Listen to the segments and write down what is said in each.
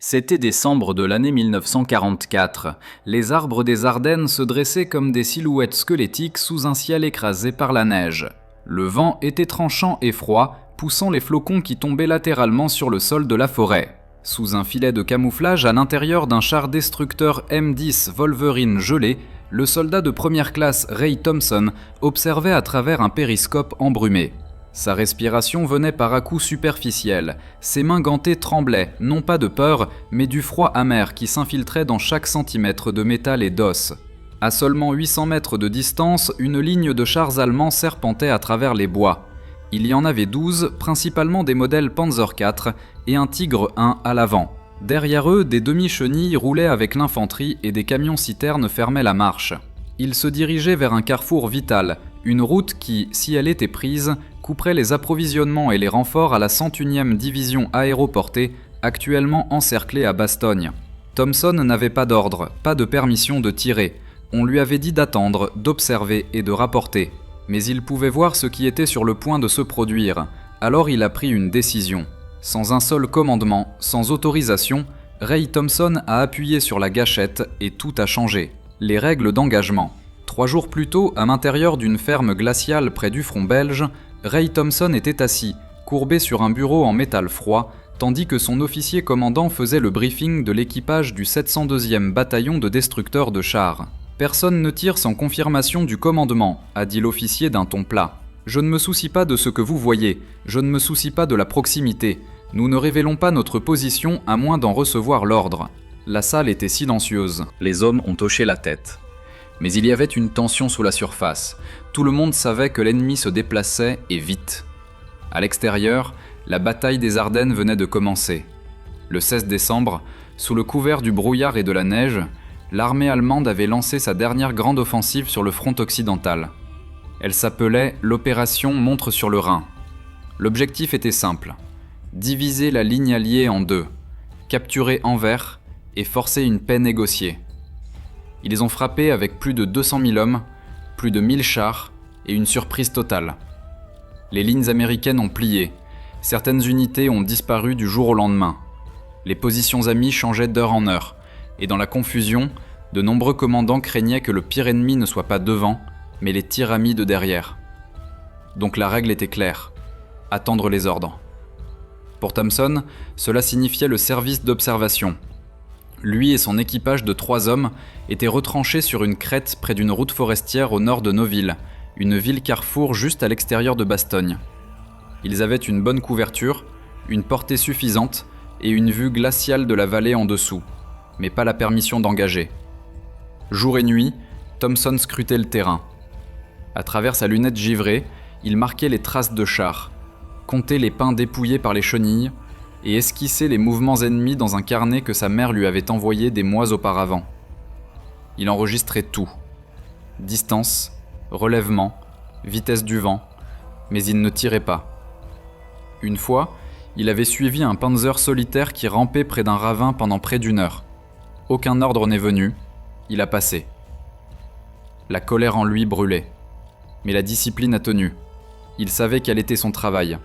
C'était décembre de l'année 1944. Les arbres des Ardennes se dressaient comme des silhouettes squelettiques sous un ciel écrasé par la neige. Le vent était tranchant et froid, poussant les flocons qui tombaient latéralement sur le sol de la forêt. Sous un filet de camouflage à l'intérieur d'un char destructeur M10 Wolverine gelé, le soldat de première classe Ray Thompson observait à travers un périscope embrumé. Sa respiration venait par à-coups superficiels, ses mains gantées tremblaient, non pas de peur, mais du froid amer qui s'infiltrait dans chaque centimètre de métal et d'os. À seulement 800 mètres de distance, une ligne de chars allemands serpentait à travers les bois. Il y en avait 12, principalement des modèles Panzer IV et un Tigre 1 à l'avant. Derrière eux, des demi-chenilles roulaient avec l'infanterie et des camions-citernes fermaient la marche. Ils se dirigeaient vers un carrefour vital, une route qui, si elle était prise, couperait les approvisionnements et les renforts à la 101e division aéroportée, actuellement encerclée à Bastogne. Thompson n'avait pas d'ordre, pas de permission de tirer. On lui avait dit d'attendre, d'observer et de rapporter. Mais il pouvait voir ce qui était sur le point de se produire. Alors il a pris une décision. Sans un seul commandement, sans autorisation, Ray Thompson a appuyé sur la gâchette et tout a changé. Les règles d'engagement. 3 jours plus tôt, à l'intérieur d'une ferme glaciale près du front belge, Ray Thompson était assis, courbé sur un bureau en métal froid, tandis que son officier commandant faisait le briefing de l'équipage du 702e bataillon de destructeurs de chars. « Personne ne tire sans confirmation du commandement », a dit l'officier d'un ton plat. « Je ne me soucie pas de ce que vous voyez, je ne me soucie pas de la proximité. Nous ne révélons pas notre position à moins d'en recevoir l'ordre. » La salle était silencieuse. Les hommes ont hoché la tête. Mais il y avait une tension sous la surface. Tout le monde savait que l'ennemi se déplaçait, et vite. À l'extérieur, la bataille des Ardennes venait de commencer. Le 16 décembre, sous le couvert du brouillard et de la neige, l'armée allemande avait lancé sa dernière grande offensive sur le front occidental. Elle s'appelait l'opération Montre sur le Rhin. L'objectif était simple. Diviser la ligne alliée en deux, capturer Anvers et forcer une paix négociée. Ils ont frappé avec plus de 200 000 hommes, plus de 1000 chars et une surprise totale. Les lignes américaines ont plié, certaines unités ont disparu du jour au lendemain. Les positions amies changeaient d'heure en heure, et dans la confusion, de nombreux commandants craignaient que le pire ennemi ne soit pas devant, mais les tyramides derrière. Donc la règle était claire, attendre les ordres. Pour Thompson, cela signifiait le service d'observation. Lui et son équipage de 3 hommes étaient retranchés sur une crête près d'une route forestière au nord de Noville, une ville carrefour juste à l'extérieur de Bastogne. Ils avaient une bonne couverture, une portée suffisante et une vue glaciale de la vallée en dessous, mais pas la permission d'engager. Jour et nuit, Thompson scrutait le terrain. À travers sa lunette givrée, il marquait les traces de chars, comptait les pins dépouillés par les chenilles, et esquissait les mouvements ennemis dans un carnet que sa mère lui avait envoyé des mois auparavant. Il enregistrait tout. Distance, relèvement, vitesse du vent, mais il ne tirait pas. Une fois, il avait suivi un Panzer solitaire qui rampait près d'un ravin pendant près d'1 heure. Aucun ordre n'est venu, il a passé. La colère en lui brûlait. Mais la discipline a tenu. Il savait quel était son travail.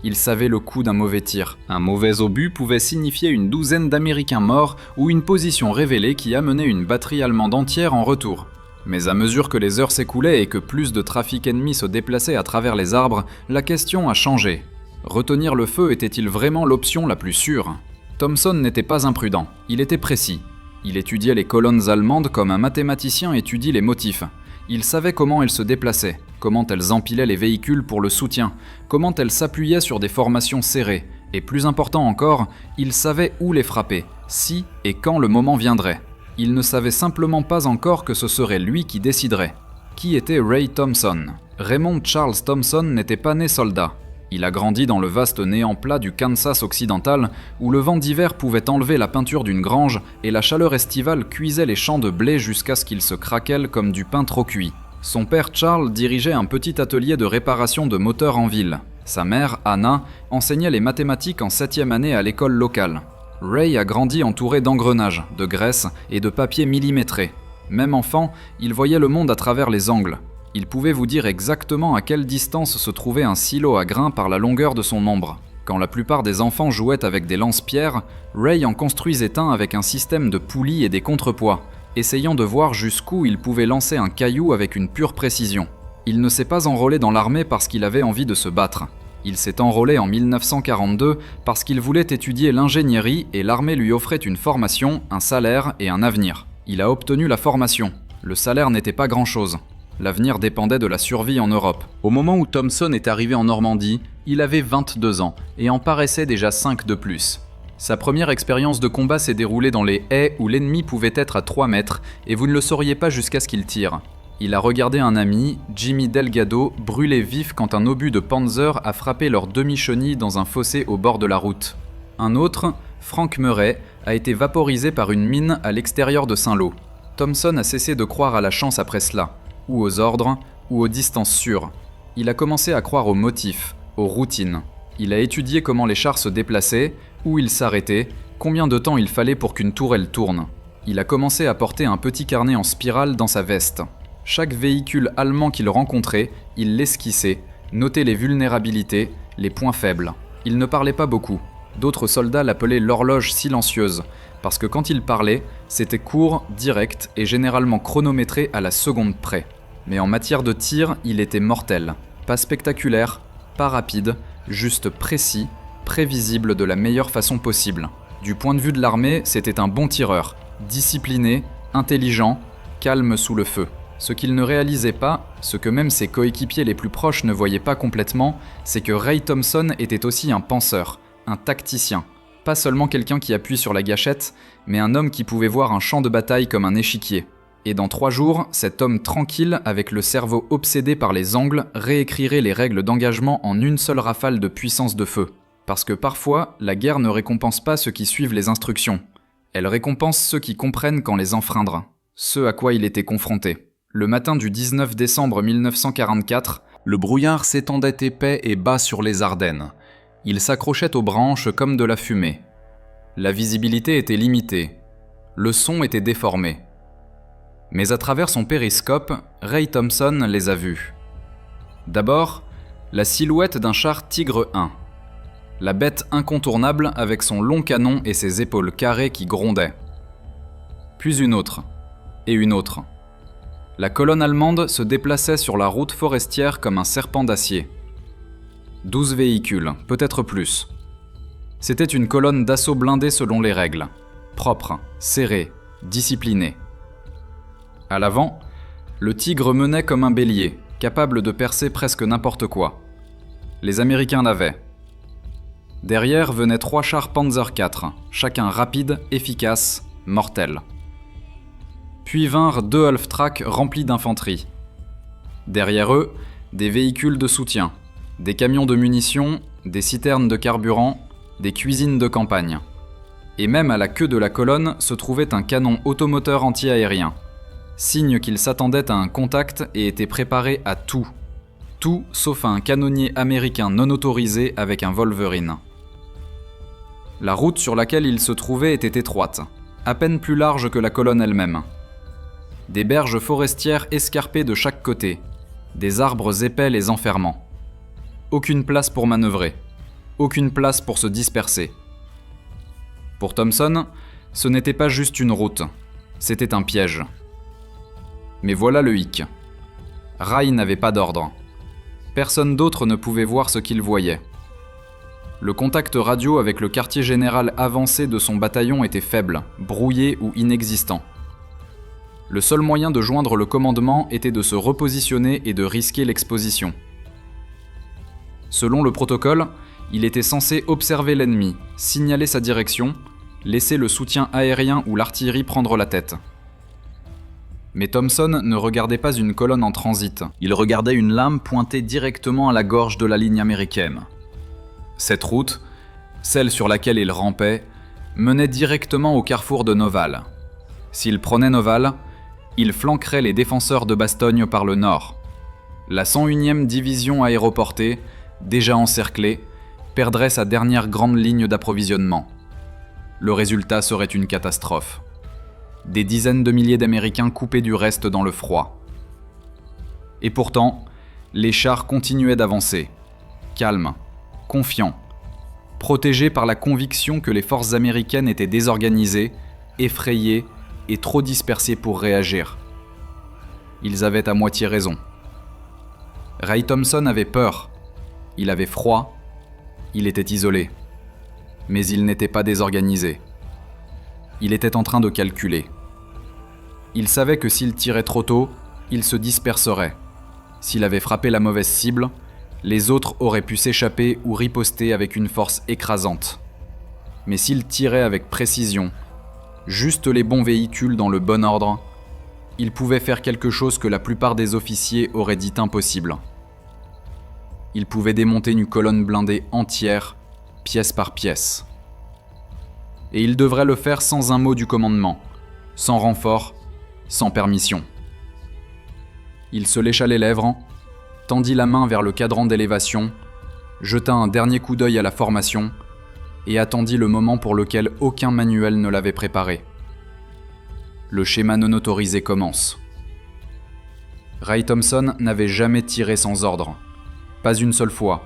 Il savait le coût d'un mauvais tir. Un mauvais obus pouvait signifier une douzaine d'Américains morts ou une position révélée qui amenait une batterie allemande entière en retour. Mais à mesure que les heures s'écoulaient et que plus de trafic ennemi se déplaçait à travers les arbres, la question a changé. Retenir le feu était-il vraiment l'option la plus sûre ? Thompson n'était pas imprudent, il était précis. Il étudiait les colonnes allemandes comme un mathématicien étudie les motifs. Il savait comment elles se déplaçaient, comment elles empilaient les véhicules pour le soutien, comment elles s'appuyaient sur des formations serrées, et plus important encore, il savait où les frapper, si et quand le moment viendrait. Il ne savait simplement pas encore que ce serait lui qui déciderait. Qui était Ray Thompson ? Raymond Charles Thompson n'était pas né soldat. Il a grandi dans le vaste néant plat du Kansas occidental, où le vent d'hiver pouvait enlever la peinture d'une grange et la chaleur estivale cuisait les champs de blé jusqu'à ce qu'ils se craquellent comme du pain trop cuit. Son père Charles dirigeait un petit atelier de réparation de moteurs en ville. Sa mère, Anna, enseignait les mathématiques en 7e année à l'école locale. Ray a grandi entouré d'engrenages, de graisse et de papier millimétré. Même enfant, il voyait le monde à travers les angles. Il pouvait vous dire exactement à quelle distance se trouvait un silo à grains par la longueur de son ombre. Quand la plupart des enfants jouaient avec des lance-pierres, Ray en construisait un avec un système de poulies et des contrepoids, essayant de voir jusqu'où il pouvait lancer un caillou avec une pure précision. Il ne s'est pas enrôlé dans l'armée parce qu'il avait envie de se battre. Il s'est enrôlé en 1942 parce qu'il voulait étudier l'ingénierie et l'armée lui offrait une formation, un salaire et un avenir. Il a obtenu la formation. Le salaire n'était pas grand-chose. L'avenir dépendait de la survie en Europe. Au moment où Thompson est arrivé en Normandie, il avait 22 ans et en paraissait déjà 5 de plus. Sa première expérience de combat s'est déroulée dans les haies où l'ennemi pouvait être à 3 mètres et vous ne le sauriez pas jusqu'à ce qu'il tire. Il a regardé un ami, Jimmy Delgado, brûler vif quand un obus de Panzer a frappé leur demi-chenille dans un fossé au bord de la route. Un autre, Frank Murray, a été vaporisé par une mine à l'extérieur de Saint-Lô. Thompson a cessé de croire à la chance après cela, ou aux ordres, ou aux distances sûres. Il a commencé à croire aux motifs, aux routines. Il a étudié comment les chars se déplaçaient, où ils s'arrêtaient, combien de temps il fallait pour qu'une tourelle tourne. Il a commencé à porter un petit carnet en spirale dans sa veste. Chaque véhicule allemand qu'il rencontrait, il l'esquissait, notait les vulnérabilités, les points faibles. Il ne parlait pas beaucoup. D'autres soldats l'appelaient l'horloge silencieuse, parce que quand il parlait, c'était court, direct et généralement chronométré à la seconde près. Mais en matière de tir, il était mortel. Pas spectaculaire, pas rapide, juste précis, prévisible de la meilleure façon possible. Du point de vue de l'armée, c'était un bon tireur, discipliné, intelligent, calme sous le feu. Ce qu'il ne réalisait pas, ce que même ses coéquipiers les plus proches ne voyaient pas complètement, c'est que Ray Thompson était aussi un penseur, un tacticien. Pas seulement quelqu'un qui appuie sur la gâchette, mais un homme qui pouvait voir un champ de bataille comme un échiquier. Et dans 3 jours, cet homme tranquille, avec le cerveau obsédé par les angles, réécrirait les règles d'engagement en une seule rafale de puissance de feu. Parce que parfois, la guerre ne récompense pas ceux qui suivent les instructions. Elle récompense ceux qui comprennent quand les enfreindre. Ce à quoi il était confronté. Le matin du 19 décembre 1944, le brouillard s'étendait épais et bas sur les Ardennes. Il s'accrochait aux branches comme de la fumée. La visibilité était limitée. Le son était déformé. Mais à travers son périscope, Ray Thompson les a vus. D'abord, la silhouette d'un char Tigre 1. La bête incontournable avec son long canon et ses épaules carrées qui grondaient. Puis une autre. Et une autre. La colonne allemande se déplaçait sur la route forestière comme un serpent d'acier. 12 véhicules, peut-être plus. C'était une colonne d'assaut blindée selon les règles. Propre, serrée, disciplinée. À l'avant, le Tigre menait comme un bélier, capable de percer presque n'importe quoi. Les Américains l'avaient. Derrière venaient 3 chars Panzer IV, chacun rapide, efficace, mortel. Puis vinrent 2 half-track remplis d'infanterie. Derrière eux, des véhicules de soutien, des camions de munitions, des citernes de carburant, des cuisines de campagne. Et même à la queue de la colonne se trouvait un canon automoteur anti-aérien, signe qu'il s'attendait à un contact et était préparé à tout. Tout sauf à un canonnier américain non autorisé avec un Wolverine. La route sur laquelle il se trouvait était étroite, à peine plus large que la colonne elle-même. Des berges forestières escarpées de chaque côté, des arbres épais les enfermant. Aucune place pour manœuvrer, aucune place pour se disperser. Pour Thompson, ce n'était pas juste une route, c'était un piège. Mais voilà le hic. Ray n'avait pas d'ordre. Personne d'autre ne pouvait voir ce qu'il voyait. Le contact radio avec le quartier général avancé de son bataillon était faible, brouillé ou inexistant. Le seul moyen de joindre le commandement était de se repositionner et de risquer l'exposition. Selon le protocole, il était censé observer l'ennemi, signaler sa direction, laisser le soutien aérien ou l'artillerie prendre la tête. Mais Thompson ne regardait pas une colonne en transit, il regardait une lame pointée directement à la gorge de la ligne américaine. Cette route, celle sur laquelle il rampait, menait directement au carrefour de Noval. S'il prenait Noval, il flanquerait les défenseurs de Bastogne par le nord. La 101e division aéroportée, déjà encerclée, perdrait sa dernière grande ligne d'approvisionnement. Le résultat serait une catastrophe. Des dizaines de milliers d'Américains coupés du reste dans le froid. Et pourtant, les chars continuaient d'avancer, calmes, confiants, protégés par la conviction que les forces américaines étaient désorganisées, effrayées et trop dispersées pour réagir. Ils avaient à moitié raison. Ray Thompson avait peur, il avait froid, il était isolé. Mais il n'était pas désorganisé. Il était en train de calculer. Il savait que s'il tirait trop tôt, il se disperserait. S'il avait frappé la mauvaise cible, les autres auraient pu s'échapper ou riposter avec une force écrasante. Mais s'il tirait avec précision, juste les bons véhicules dans le bon ordre, il pouvait faire quelque chose que la plupart des officiers auraient dit impossible. Il pouvait démonter une colonne blindée entière, pièce par pièce. Et il devrait le faire sans un mot du commandement, sans renfort, sans permission. Il se lécha les lèvres, tendit la main vers le cadran d'élévation, jeta un dernier coup d'œil à la formation et attendit le moment pour lequel aucun manuel ne l'avait préparé. Le schéma non autorisé commence. Ray Thompson n'avait jamais tiré sans ordre. Pas une seule fois.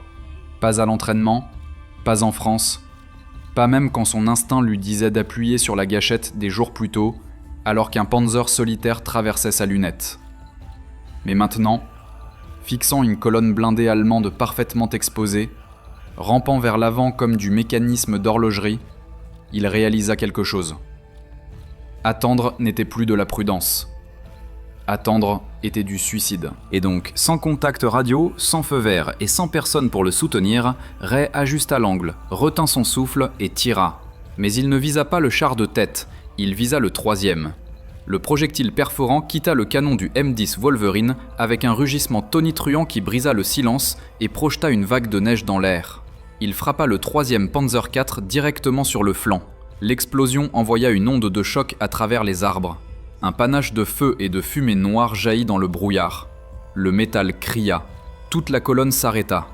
Pas à l'entraînement, pas en France, pas même quand son instinct lui disait d'appuyer sur la gâchette des jours plus tôt, alors qu'un Panzer solitaire traversait sa lunette. Mais maintenant, fixant une colonne blindée allemande parfaitement exposée, rampant vers l'avant comme du mécanisme d'horlogerie, il réalisa quelque chose. Attendre n'était plus de la prudence. Attendre était du suicide. Et donc, sans contact radio, sans feu vert et sans personne pour le soutenir, Ray ajusta l'angle, retint son souffle et tira. Mais il ne visa pas le char de tête, il visa le troisième. Le projectile perforant quitta le canon du M10 Wolverine avec un rugissement tonitruant qui brisa le silence et projeta une vague de neige dans l'air. Il frappa le troisième Panzer IV directement sur le flanc. L'explosion envoya une onde de choc à travers les arbres. Un panache de feu et de fumée noire jaillit dans le brouillard. Le métal cria. Toute la colonne s'arrêta.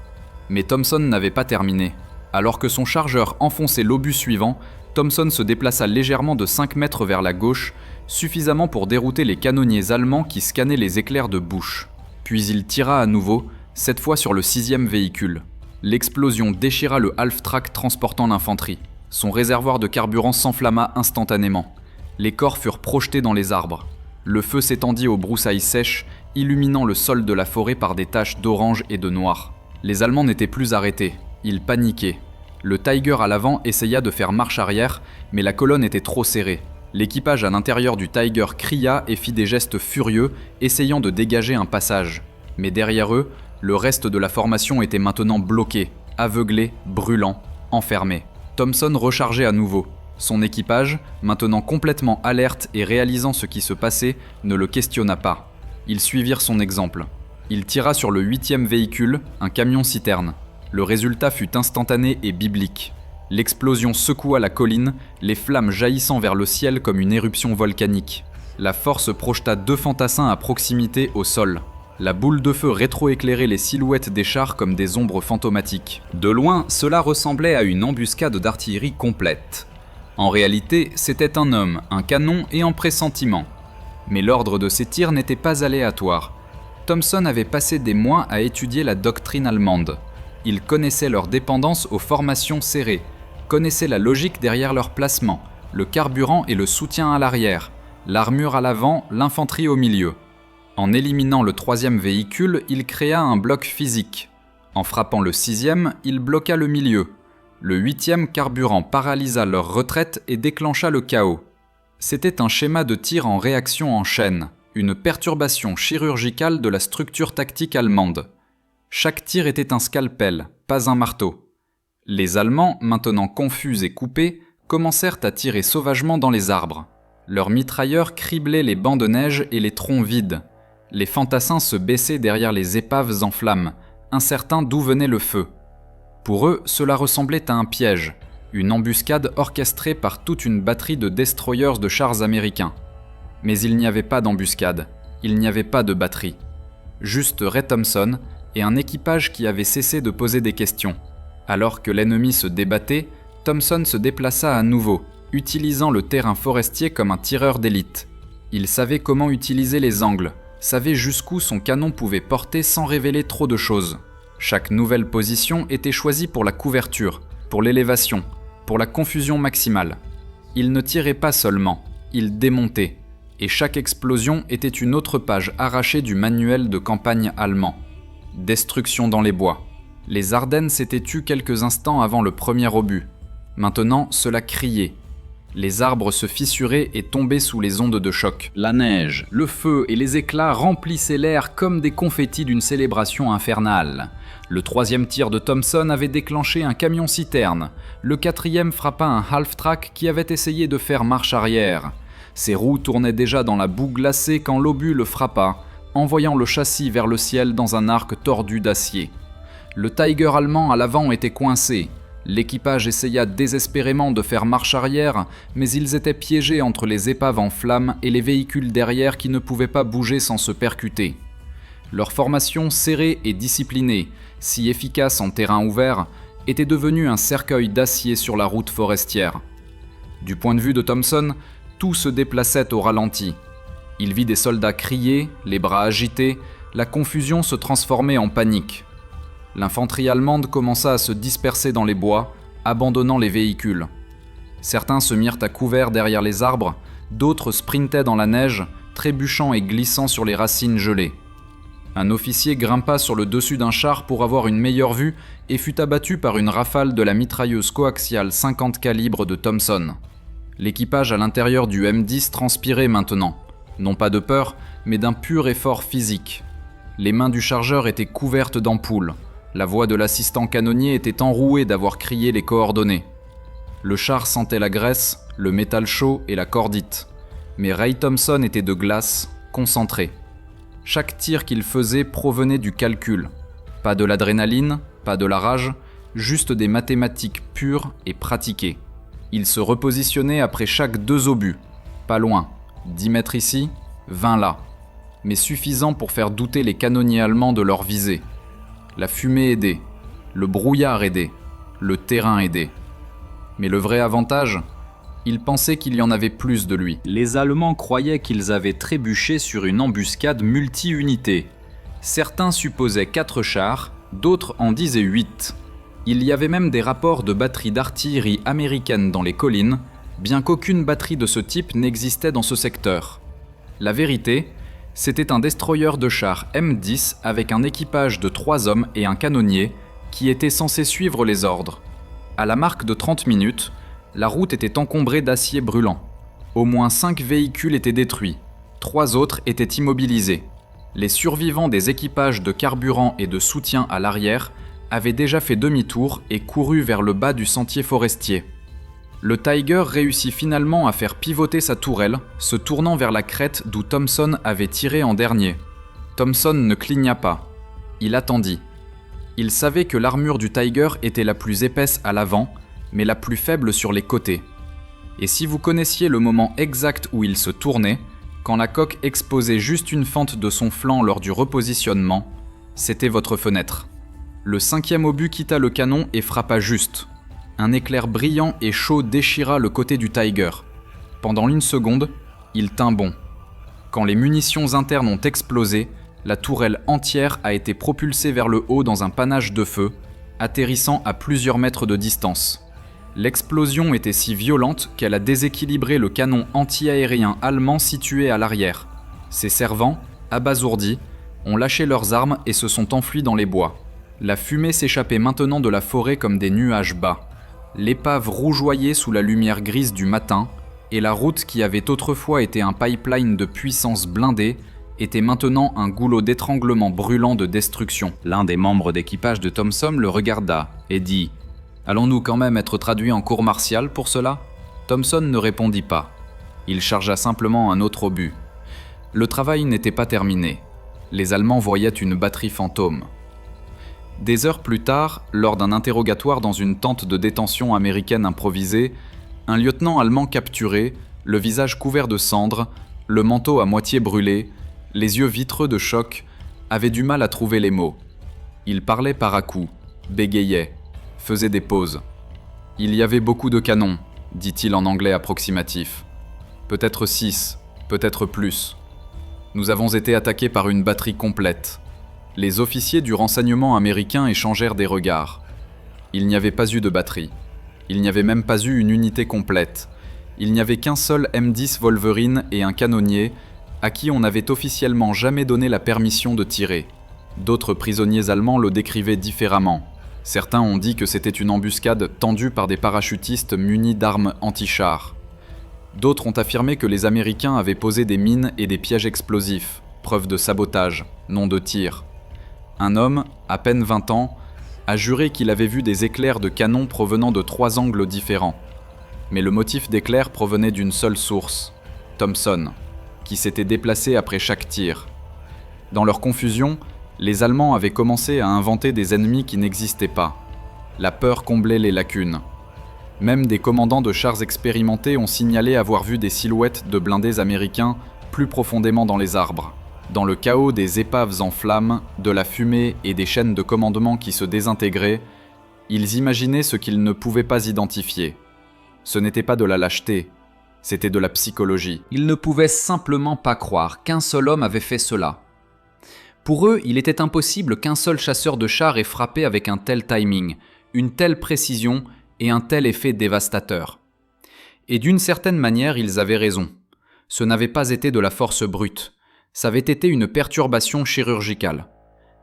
Mais Thompson n'avait pas terminé. Alors que son chargeur enfonçait l'obus suivant, Thompson se déplaça légèrement de 5 mètres vers la gauche, suffisamment pour dérouter les canonniers allemands qui scannaient les éclairs de Bush. Puis il tira à nouveau, cette fois sur le 6e véhicule. L'explosion déchira le half-track transportant l'infanterie. Son réservoir de carburant s'enflamma instantanément. Les corps furent projetés dans les arbres. Le feu s'étendit aux broussailles sèches, illuminant le sol de la forêt par des taches d'orange et de noir. Les Allemands n'étaient plus arrêtés. Ils paniquaient. Le Tiger à l'avant essaya de faire marche arrière, mais la colonne était trop serrée. L'équipage à l'intérieur du Tiger cria et fit des gestes furieux, essayant de dégager un passage. Mais derrière eux, le reste de la formation était maintenant bloqué, aveuglé, brûlant, enfermé. Thompson rechargeait à nouveau. Son équipage, maintenant complètement alerte et réalisant ce qui se passait, ne le questionna pas. Ils suivirent son exemple. Il tira sur le 8e véhicule, un camion-citerne. Le résultat fut instantané et biblique. L'explosion secoua la colline, les flammes jaillissant vers le ciel comme une éruption volcanique. La force projeta 2 fantassins à proximité au sol. La boule de feu rétroéclairait les silhouettes des chars comme des ombres fantomatiques. De loin, cela ressemblait à une embuscade d'artillerie complète. En réalité, c'était un homme, un canon et un pressentiment. Mais l'ordre de ces tirs n'était pas aléatoire. Thompson avait passé des mois à étudier la doctrine allemande. Il connaissait leur dépendance aux formations serrées, connaissait la logique derrière leur placement, le carburant et le soutien à l'arrière, l'armure à l'avant, l'infanterie au milieu. En éliminant le 3e véhicule, il créa un bloc physique. En frappant le 6e, il bloqua le milieu. Le 8e carburant paralysa leur retraite et déclencha le chaos. C'était un schéma de tir en réaction en chaîne, une perturbation chirurgicale de la structure tactique allemande. Chaque tir était un scalpel, pas un marteau. Les Allemands, maintenant confus et coupés, commencèrent à tirer sauvagement dans les arbres. Leurs mitrailleurs criblaient les bancs de neige et les troncs vides. Les fantassins se baissaient derrière les épaves en flammes, incertains d'où venait le feu. Pour eux, cela ressemblait à un piège, une embuscade orchestrée par toute une batterie de destroyers de chars américains. Mais il n'y avait pas d'embuscade, il n'y avait pas de batterie. Juste Ray Thompson et un équipage qui avait cessé de poser des questions. Alors que l'ennemi se débattait, Thompson se déplaça à nouveau, utilisant le terrain forestier comme un tireur d'élite. Il savait comment utiliser les angles, savait jusqu'où son canon pouvait porter sans révéler trop de choses. Chaque nouvelle position était choisie pour la couverture, pour l'élévation, pour la confusion maximale. Ils ne tiraient pas seulement, ils démontaient, et chaque explosion était une autre page arrachée du manuel de campagne allemand. Destruction dans les bois. Les Ardennes s'étaient tues quelques instants avant le premier obus. Maintenant, cela criait. Les arbres se fissuraient et tombaient sous les ondes de choc. La neige, le feu et les éclats remplissaient l'air comme des confettis d'une célébration infernale. Le troisième tir de Thompson avait déclenché un camion-citerne. Le quatrième frappa un half-track qui avait essayé de faire marche arrière. Ses roues tournaient déjà dans la boue glacée quand l'obus le frappa, envoyant le châssis vers le ciel dans un arc tordu d'acier. Le Tiger allemand à l'avant était coincé. L'équipage essaya désespérément de faire marche arrière, mais ils étaient piégés entre les épaves en flammes et les véhicules derrière qui ne pouvaient pas bouger sans se percuter. Leur formation serrée et disciplinée, si efficace en terrain ouvert, était devenue un cercueil d'acier sur la route forestière. Du point de vue de Thompson, tout se déplaçait au ralenti. Il vit des soldats crier, les bras agités, la confusion se transformait en panique. L'infanterie allemande commença à se disperser dans les bois, abandonnant les véhicules. Certains se mirent à couvert derrière les arbres, d'autres sprintaient dans la neige, trébuchant et glissant sur les racines gelées. Un officier grimpa sur le dessus d'un char pour avoir une meilleure vue et fut abattu par une rafale de la mitrailleuse coaxiale 50 calibre de Thompson. L'équipage à l'intérieur du M10 transpirait maintenant, non pas de peur, mais d'un pur effort physique. Les mains du chargeur étaient couvertes d'ampoules. La voix de l'assistant canonnier était enrouée d'avoir crié les coordonnées. Le char sentait la graisse, le métal chaud et la cordite. Mais Ray Thompson était de glace, concentré. Chaque tir qu'il faisait provenait du calcul. Pas de l'adrénaline, pas de la rage, juste des mathématiques pures et pratiquées. Il se repositionnait après chaque 2 obus. Pas loin, 10 mètres ici, 20 là. Mais suffisant pour faire douter les canonniers allemands de leur visée. La fumée aidait, le brouillard aidait, le terrain aidait. Mais le vrai avantage, il pensait qu'il y en avait plus de lui. Les Allemands croyaient qu'ils avaient trébuché sur une embuscade multi-unité. Certains supposaient 4 chars, d'autres en disaient 8. Il y avait même des rapports de batteries d'artillerie américaines dans les collines, bien qu'aucune batterie de ce type n'existait dans ce secteur. La vérité, c'était un destroyer de chars M10 avec un équipage de 3 hommes et un canonnier qui était censé suivre les ordres. À la marque de 30 minutes, la route était encombrée d'acier brûlant. Au moins 5 véhicules étaient détruits, 3 autres étaient immobilisés. Les survivants des équipages de carburant et de soutien à l'arrière avaient déjà fait demi-tour et couru vers le bas du sentier forestier. Le Tiger réussit finalement à faire pivoter sa tourelle, se tournant vers la crête d'où Thompson avait tiré en dernier. Thompson ne cligna pas. Il attendit. Il savait que l'armure du Tiger était la plus épaisse à l'avant, mais la plus faible sur les côtés. Et si vous connaissiez le moment exact où il se tournait, quand la coque exposait juste une fente de son flanc lors du repositionnement, c'était votre fenêtre. Le 5e obus quitta le canon et frappa juste. Un éclair brillant et chaud déchira le côté du Tiger. Pendant 1 seconde, il tint bon. Quand les munitions internes ont explosé, la tourelle entière a été propulsée vers le haut dans un panache de feu, atterrissant à plusieurs mètres de distance. L'explosion était si violente qu'elle a déséquilibré le canon anti-aérien allemand situé à l'arrière. Ses servants, abasourdis, ont lâché leurs armes et se sont enfuis dans les bois. La fumée s'échappait maintenant de la forêt comme des nuages bas. L'épave rougeoyait sous la lumière grise du matin, et la route qui avait autrefois été un pipeline de puissance blindée était maintenant un goulot d'étranglement brûlant de destruction. L'un des membres d'équipage de Thompson le regarda et dit « Allons-nous quand même être traduits en cour martiale pour cela ?» Thompson ne répondit pas. Il chargea simplement un autre obus. Le travail n'était pas terminé. Les Allemands voyaient une batterie fantôme. Des heures plus tard, lors d'un interrogatoire dans une tente de détention américaine improvisée, un lieutenant allemand capturé, le visage couvert de cendres, le manteau à moitié brûlé, les yeux vitreux de choc, avait du mal à trouver les mots. Il parlait par à-coups, bégayait, faisait des pauses. « Il y avait beaucoup de canons », dit-il en anglais approximatif. « Peut-être 6, peut-être plus. Nous avons été attaqués par une batterie complète. » Les officiers du renseignement américain échangèrent des regards. Il n'y avait pas eu de batterie. Il n'y avait même pas eu une unité complète. Il n'y avait qu'un seul M10 Wolverine et un canonnier, à qui on n'avait officiellement jamais donné la permission de tirer. D'autres prisonniers allemands le décrivaient différemment. Certains ont dit que c'était une embuscade tendue par des parachutistes munis d'armes anti-chars. D'autres ont affirmé que les Américains avaient posé des mines et des pièges explosifs, preuve de sabotage, non de tir. Un homme, à peine 20 ans, a juré qu'il avait vu des éclairs de canon provenant de 3 angles différents. Mais le motif d'éclair provenait d'une seule source, Thompson, qui s'était déplacé après chaque tir. Dans leur confusion, les Allemands avaient commencé à inventer des ennemis qui n'existaient pas. La peur comblait les lacunes. Même des commandants de chars expérimentés ont signalé avoir vu des silhouettes de blindés américains plus profondément dans les arbres. Dans le chaos des épaves en flammes, de la fumée et des chaînes de commandement qui se désintégraient, ils imaginaient ce qu'ils ne pouvaient pas identifier. Ce n'était pas de la lâcheté, c'était de la psychologie. Ils ne pouvaient simplement pas croire qu'un seul homme avait fait cela. Pour eux, il était impossible qu'un seul chasseur de chars ait frappé avec un tel timing, une telle précision et un tel effet dévastateur. Et d'une certaine manière, ils avaient raison. Ce n'avait pas été de la force brute, ça avait été une perturbation chirurgicale.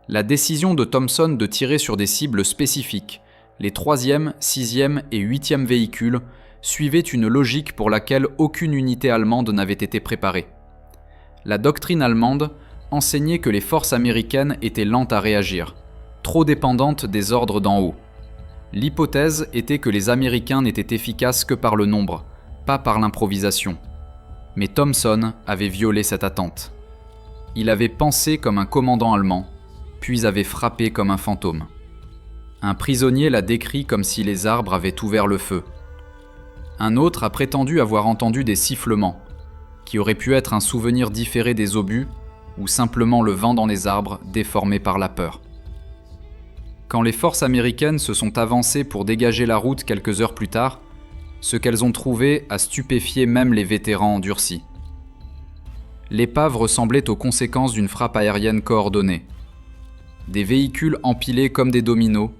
La décision de Thompson de tirer sur des cibles spécifiques, les 3e, 6e et 8e véhicules, suivait une logique pour laquelle aucune unité allemande n'avait été préparée. La doctrine allemande enseignait que les forces américaines étaient lentes à réagir, trop dépendantes des ordres d'en haut. L'hypothèse était que les Américains n'étaient efficaces que par le nombre, pas par l'improvisation. Mais Thompson avait violé cette attente. Il avait pensé comme un commandant allemand, puis avait frappé comme un fantôme. Un prisonnier l'a décrit comme si les arbres avaient ouvert le feu. Un autre a prétendu avoir entendu des sifflements, qui auraient pu être un souvenir différé des obus, ou simplement le vent dans les arbres déformé par la peur. Quand les forces américaines se sont avancées pour dégager la route quelques heures plus tard, ce qu'elles ont trouvé a stupéfié même les vétérans endurcis. L'épave ressemblait aux conséquences d'une frappe aérienne coordonnée. Des véhicules empilés comme des dominos,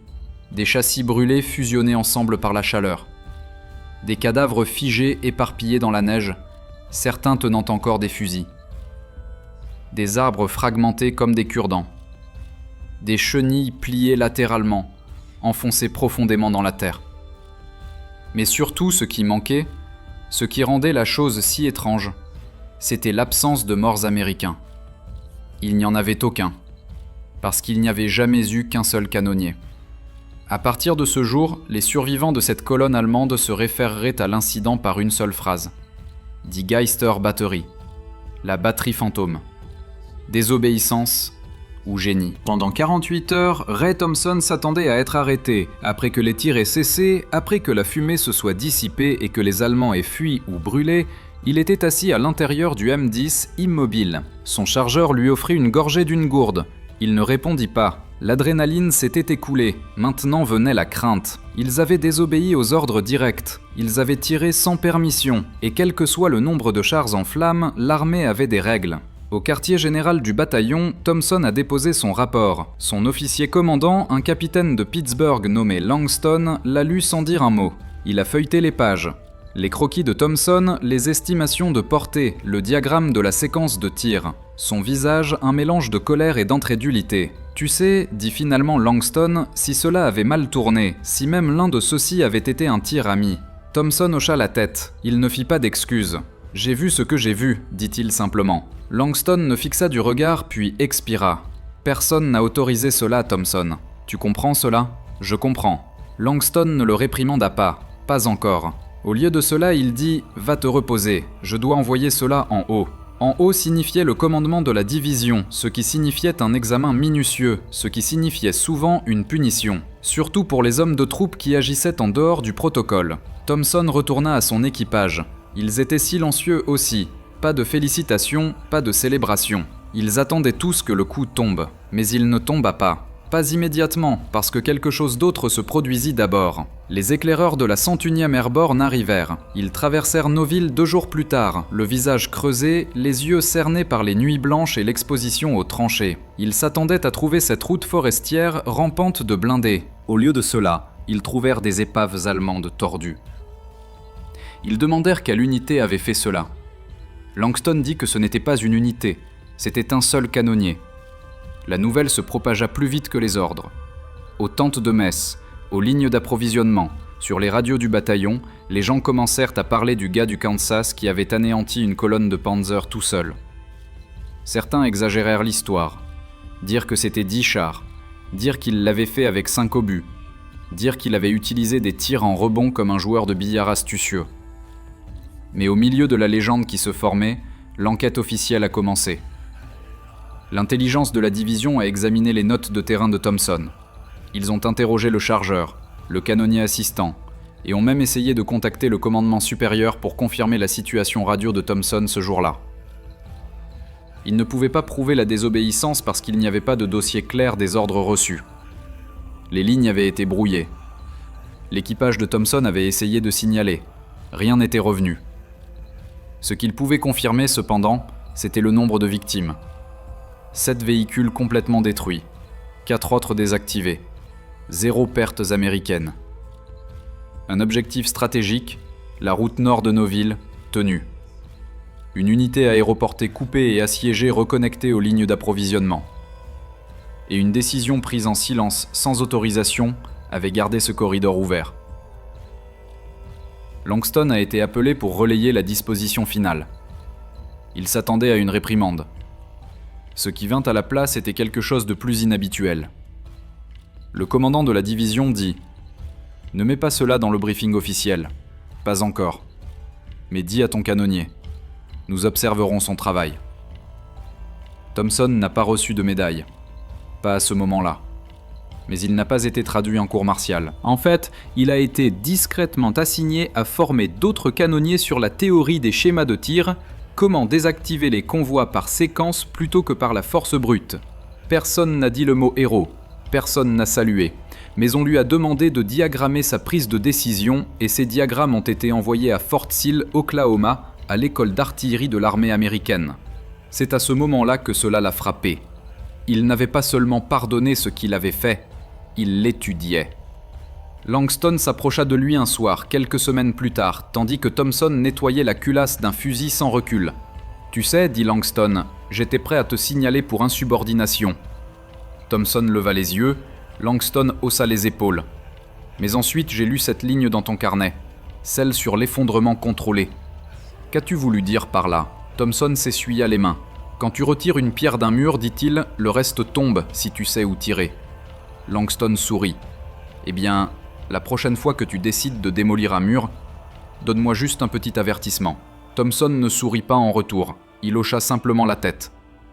des châssis brûlés fusionnés ensemble par la chaleur, des cadavres figés éparpillés dans la neige, certains tenant encore des fusils, des arbres fragmentés comme des cure-dents, des chenilles pliées latéralement, enfoncées profondément dans la terre. Mais surtout, ce qui manquait, ce qui rendait la chose si étrange, c'était l'absence de morts américains. Il n'y en avait aucun, parce qu'il n'y avait jamais eu qu'un seul canonnier. À partir de ce jour, les survivants de cette colonne allemande se référeraient à l'incident par une seule phrase. Die Geisterbatterie, la batterie fantôme. Désobéissance ou génie. Pendant 48 heures, Ray Thompson s'attendait à être arrêté, après que les tirs aient cessé, après que la fumée se soit dissipée et que les Allemands aient fui ou brûlé. Il était assis à l'intérieur du M10, immobile. Son chargeur lui offrit une gorgée d'une gourde. Il ne répondit pas. L'adrénaline s'était écoulée. Maintenant venait la crainte. Ils avaient désobéi aux ordres directs. Ils avaient tiré sans permission. Et quel que soit le nombre de chars en flammes, l'armée avait des règles. Au quartier général du bataillon, Thompson a déposé son rapport. Son officier commandant, un capitaine de Pittsburgh nommé Langston, l'a lu sans dire un mot. Il a feuilleté les pages. Les croquis de Thompson, les estimations de portée, le diagramme de la séquence de tir. Son visage, un mélange de colère et d'incrédulité. « Tu sais, dit finalement Langston, si cela avait mal tourné, si même l'un de ceux-ci avait été un tir ami. » Thompson hocha la tête. Il ne fit pas d'excuses. « J'ai vu ce que j'ai vu, dit-il simplement. » Langston ne fixa du regard puis expira. « Personne n'a autorisé cela, Thompson. Tu comprends cela ? Je comprends. » Langston ne le réprimanda pas. Pas encore. Au lieu de cela, il dit « Va te reposer, je dois envoyer cela en haut ». En haut signifiait le commandement de la division, ce qui signifiait un examen minutieux, ce qui signifiait souvent une punition. Surtout pour les hommes de troupe qui agissaient en dehors du protocole. Thompson retourna à son équipage. Ils étaient silencieux aussi. Pas de félicitations, pas de célébrations. Ils attendaient tous que le coup tombe. Mais il ne tomba pas. Pas immédiatement, parce que quelque chose d'autre se produisit d'abord. Les éclaireurs de la 101e Airborne arrivèrent. Ils traversèrent nos villes 2 jours plus tard, le visage creusé, les yeux cernés par les nuits blanches et l'exposition aux tranchées. Ils s'attendaient à trouver cette route forestière rampante de blindés. Au lieu de cela, ils trouvèrent des épaves allemandes tordues. Ils demandèrent quelle unité avait fait cela. Langston dit que ce n'était pas une unité, c'était un seul canonnier. La nouvelle se propagea plus vite que les ordres. Aux tentes de messe, aux lignes d'approvisionnement, sur les radios du bataillon, les gens commencèrent à parler du gars du Kansas qui avait anéanti une colonne de Panzer tout seul. Certains exagérèrent l'histoire, dire que c'était 10 chars, dire qu'il l'avait fait avec 5 obus, dire qu'il avait utilisé des tirs en rebond comme un joueur de billard astucieux. Mais au milieu de la légende qui se formait, l'enquête officielle a commencé. L'intelligence de la division a examiné les notes de terrain de Thompson. Ils ont interrogé le chargeur, le canonnier assistant, et ont même essayé de contacter le commandement supérieur pour confirmer la situation radio de Thompson ce jour-là. Ils ne pouvaient pas prouver la désobéissance parce qu'il n'y avait pas de dossier clair des ordres reçus. Les lignes avaient été brouillées. L'équipage de Thompson avait essayé de signaler. Rien n'était revenu. Ce qu'ils pouvaient confirmer, cependant, c'était le nombre de victimes. 7 véhicules complètement détruits, 4 autres désactivés, 0 pertes américaines. Un objectif stratégique, la route nord de nos villes, tenue. Une unité aéroportée coupée et assiégée reconnectée aux lignes d'approvisionnement. Et une décision prise en silence, sans autorisation, avait gardé ce corridor ouvert. Langston a été appelé pour relayer la disposition finale. Il s'attendait à une réprimande. Ce qui vint à la place était quelque chose de plus inhabituel. Le commandant de la division dit « Ne mets pas cela dans le briefing officiel. Pas encore. Mais dis à ton canonnier. Nous observerons son travail. » Thompson n'a pas reçu de médaille. Pas à ce moment-là. Mais il n'a pas été traduit en cour martiale. En fait, il a été discrètement assigné à former d'autres canonniers sur la théorie des schémas de tir, comment désactiver les convois par séquence plutôt que par la force brute. Personne n'a dit le mot héros, personne n'a salué, mais on lui a demandé de diagrammer sa prise de décision et ces diagrammes ont été envoyés à Fort Sill, Oklahoma, à l'école d'artillerie de l'armée américaine. C'est à ce moment-là que cela l'a frappé. Il n'avait pas seulement pardonné ce qu'il avait fait, il l'étudiait. Langston s'approcha de lui un soir, quelques semaines plus tard, tandis que Thompson nettoyait la culasse d'un fusil sans recul. « Tu sais, dit Langston, j'étais prêt à te signaler pour insubordination. » Thompson leva les yeux, Langston haussa les épaules. « Mais ensuite j'ai lu cette ligne dans ton carnet, celle sur l'effondrement contrôlé. Qu'as-tu voulu dire par là ?» Thompson s'essuya les mains. « Quand tu retires une pierre d'un mur, dit-il, le reste tombe si tu sais où tirer. » Langston sourit. « Eh bien, la prochaine fois que tu décides de démolir un mur, donne-moi juste un petit avertissement. » Thompson ne sourit pas en retour, il hocha simplement la tête.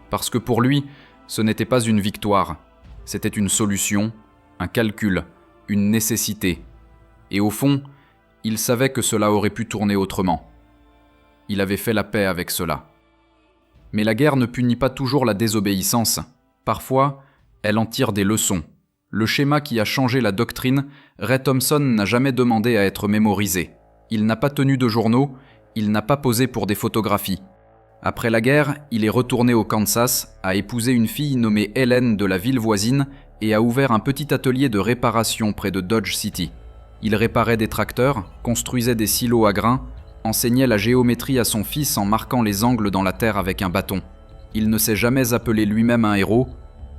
Parce que pour lui, ce n'était pas une victoire, c'était une solution, un calcul, une nécessité. Et au fond, il savait que cela aurait pu tourner autrement. Il avait fait la paix avec cela. Mais la guerre ne punit pas toujours la désobéissance. Parfois, elle en tire des leçons. Le schéma qui a changé la doctrine, Ray Thompson n'a jamais demandé à être mémorisé. Il n'a pas tenu de journaux, il n'a pas posé pour des photographies. Après la guerre, il est retourné au Kansas, a épousé une fille nommée Helen de la ville voisine et a ouvert un petit atelier de réparation près de Dodge City. Il réparait des tracteurs, construisait des silos à grains, enseignait la géométrie à son fils en marquant les angles dans la terre avec un bâton. Il ne s'est jamais appelé lui-même un héros,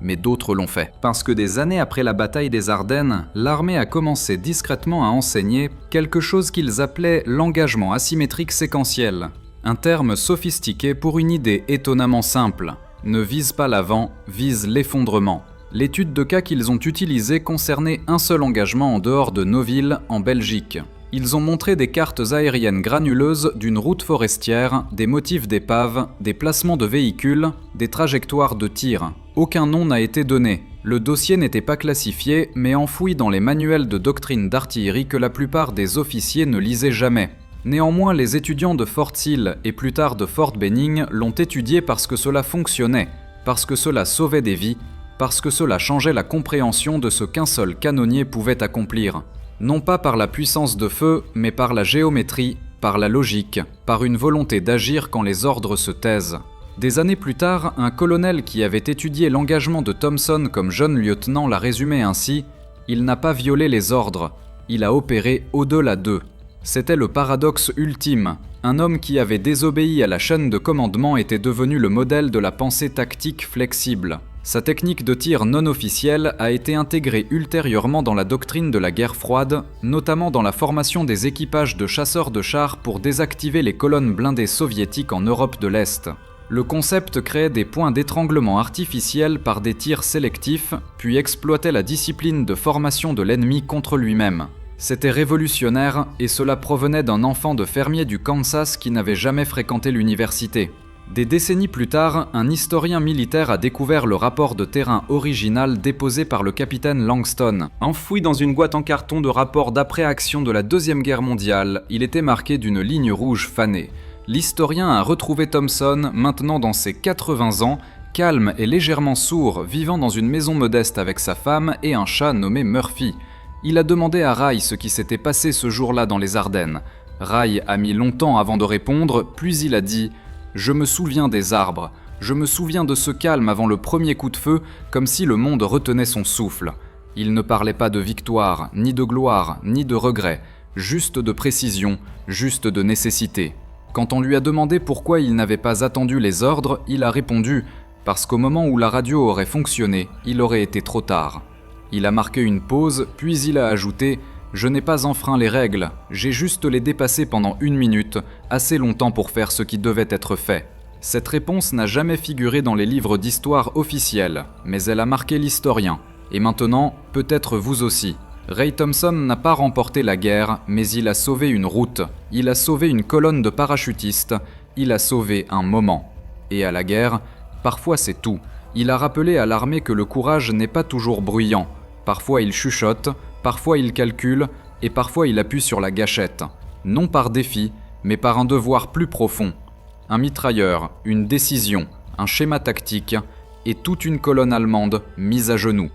mais d'autres l'ont fait. Parce que des années après la bataille des Ardennes, l'armée a commencé discrètement à enseigner quelque chose qu'ils appelaient l'engagement asymétrique séquentiel. Un terme sophistiqué pour une idée étonnamment simple. Ne vise pas l'avant, vise l'effondrement. L'étude de cas qu'ils ont utilisée concernait un seul engagement en dehors de Noville, en Belgique. Ils ont montré des cartes aériennes granuleuses d'une route forestière, des motifs d'épaves, des placements de véhicules, des trajectoires de tir. Aucun nom n'a été donné. Le dossier n'était pas classifié, mais enfoui dans les manuels de doctrine d'artillerie que la plupart des officiers ne lisaient jamais. Néanmoins, les étudiants de Fort Sill et plus tard de Fort Benning l'ont étudié parce que cela fonctionnait, parce que cela sauvait des vies, parce que cela changeait la compréhension de ce qu'un seul canonnier pouvait accomplir. Non pas par la puissance de feu, mais par la géométrie, par la logique, par une volonté d'agir quand les ordres se taisent. Des années plus tard, un colonel qui avait étudié l'engagement de Thompson comme jeune lieutenant l'a résumé ainsi : « Il n'a pas violé les ordres, Il a opéré au-delà d'eux. C'était le paradoxe ultime. Un homme qui avait désobéi à la chaîne de commandement était devenu le modèle de la pensée tactique flexible. Sa technique de tir non officielle a été intégrée ultérieurement dans la doctrine de la guerre froide, notamment dans la formation des équipages de chasseurs de chars pour désactiver les colonnes blindées soviétiques en Europe de l'Est. Le concept créait des points d'étranglement artificiels par des tirs sélectifs, puis exploitait la discipline de formation de l'ennemi contre lui-même. C'était révolutionnaire et cela provenait d'un enfant de fermier du Kansas qui n'avait jamais fréquenté l'université. Des décennies plus tard, un historien militaire a découvert le rapport de terrain original déposé par le capitaine Langston. Enfoui dans une boîte en carton de rapports d'après-action de la Deuxième Guerre mondiale, il était marqué d'une ligne rouge fanée. L'historien a retrouvé Thompson, maintenant dans ses 80 ans, calme et légèrement sourd, vivant dans une maison modeste avec sa femme et un chat nommé Murphy. Il a demandé à Ray ce qui s'était passé ce jour-là dans les Ardennes. Ray a mis longtemps avant de répondre, puis il a dit « Je me souviens des arbres, je me souviens de ce calme avant le premier coup de feu, comme si le monde retenait son souffle. Il ne parlait pas de victoire, ni de gloire, ni de regret, juste de précision, juste de nécessité. Quand on lui a demandé pourquoi il n'avait pas attendu les ordres, il a répondu « Parce qu'au moment où la radio aurait fonctionné, il aurait été trop tard. » Il a marqué une pause, puis il a ajouté « Je n'ai pas enfreint les règles, j'ai juste les dépassées pendant 1 minute, assez longtemps pour faire ce qui devait être fait. » Cette réponse n'a jamais figuré dans les livres d'histoire officiels, mais elle a marqué l'historien. Et maintenant, peut-être vous aussi. Ray Thompson n'a pas remporté la guerre, mais il a sauvé une route, il a sauvé une colonne de parachutistes, il a sauvé un moment. Et à la guerre, parfois c'est tout. Il a rappelé à l'armée que le courage n'est pas toujours bruyant. Parfois il chuchote, parfois il calcule, et parfois il appuie sur la gâchette. Non par défi, mais par un devoir plus profond. Un mitrailleur, une décision, un schéma tactique, et toute une colonne allemande mise à genoux.